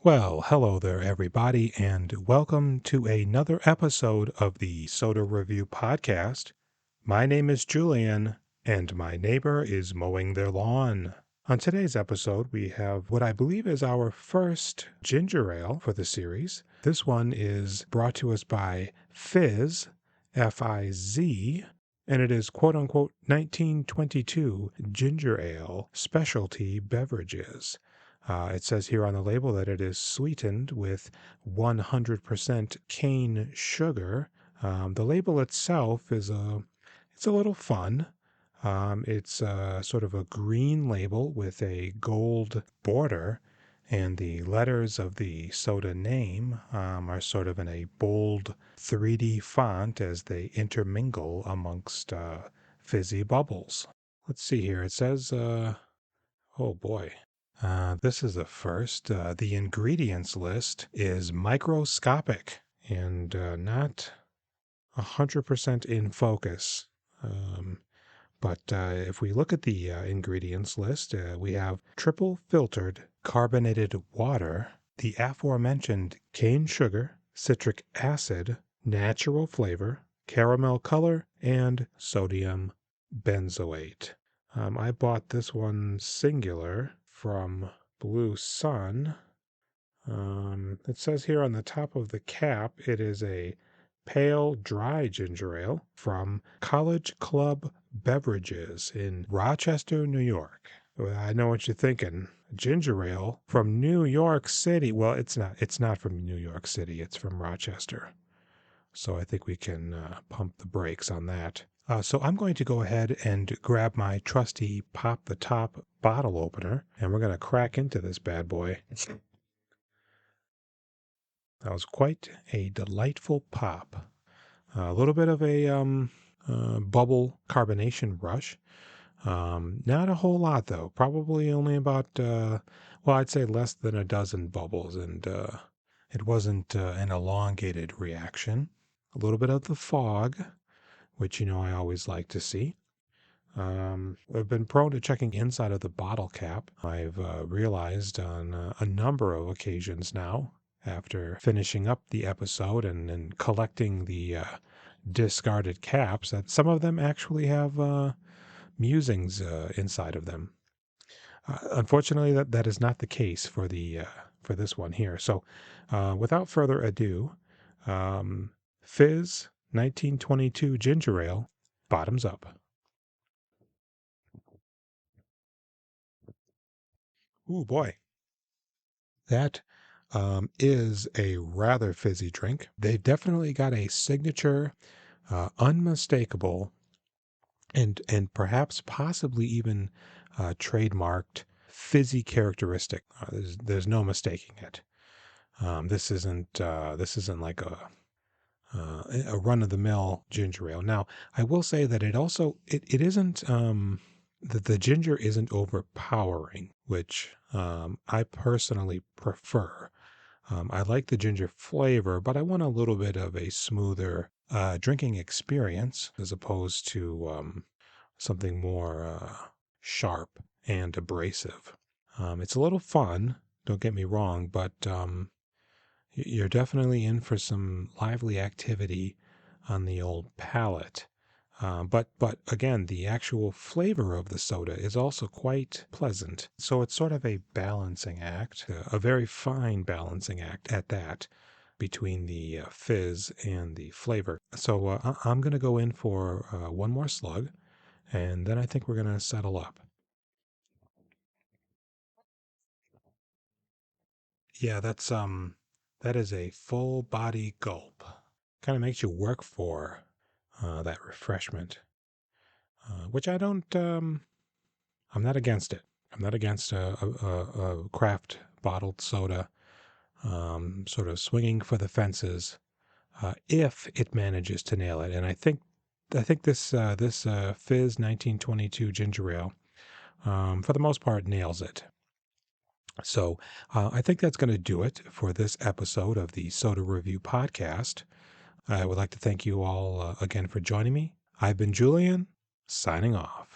Well, hello there, everybody, and welcome to another episode of the Soda Review Podcast. My name is Julian, and my neighbor is mowing their lawn. On today's episode, we have what I believe is our first ginger ale for the series. This one is brought to us by Fizz, F-I-Z, and it is quote unquote 1922 ginger ale specialty beverages. It says here on the label that it is sweetened with 100% cane sugar. The label itself it's a little fun. It's sort of a green label with a gold border, and the letters of the soda name are sort of in a bold 3D font as they intermingle amongst fizzy bubbles. Let's see here. It says, oh boy. This is the first. The ingredients list is microscopic and not 100% in focus. But if we look at the ingredients list, we have triple filtered carbonated water, the aforementioned cane sugar, citric acid, natural flavor, caramel color, and sodium benzoate. I bought this one singular from Blue Sun. It says here on the top of the cap, it is a pale, dry ginger ale from College Club Beverages in Rochester, New York. Well, I know what you're thinking. Ginger ale from New York City. Well, it's not. It's not from New York City. It's from Rochester. So I think we can pump the brakes on that. So I'm going to go ahead and grab my trusty Pop the Top bottle opener, and we're going to crack into this bad boy. That was quite a delightful pop. A little bit of a bubble carbonation rush. Not a whole lot, though. Probably only about, I'd say less than a dozen bubbles, and it wasn't an elongated reaction. A little bit of the fog, which, I always like to see. I've been prone to checking inside of the bottle cap. I've realized on a number of occasions now, after finishing up the episode and collecting the discarded caps, that some of them actually have musings inside of them. Unfortunately, that is not the case for this one here. So, without further ado, Fizz 1922 Ginger Ale, bottoms up. Ooh boy, that is a rather fizzy drink. They've definitely got a signature, unmistakable, and perhaps possibly even trademarked fizzy characteristic. There's no mistaking it. This isn't like a run of the mill ginger ale. Now, I will say that it isn't that the ginger isn't overpowering, which I personally prefer. I like the ginger flavor, but I want a little bit of a smoother drinking experience as opposed to something more sharp and abrasive. It's a little fun, don't get me wrong, but you're definitely in for some lively activity on the old palate. But again, the actual flavor of the soda is also quite pleasant. So it's sort of a balancing act, a very fine balancing act at that, between the fizz and the flavor. So I'm going to go in for one more slug, and then I think we're going to settle up. Yeah, that is a full body gulp. Kind of makes you work for that refreshment, which I don't. I'm not against it. I'm not against a craft bottled soda, sort of swinging for the fences, if it manages to nail it. And I think this Fizz 1922 ginger ale, for the most part, nails it. So I think that's going to do it for this episode of the Soda Review Podcast. I would like to thank you all again for joining me. I've been Julian, signing off.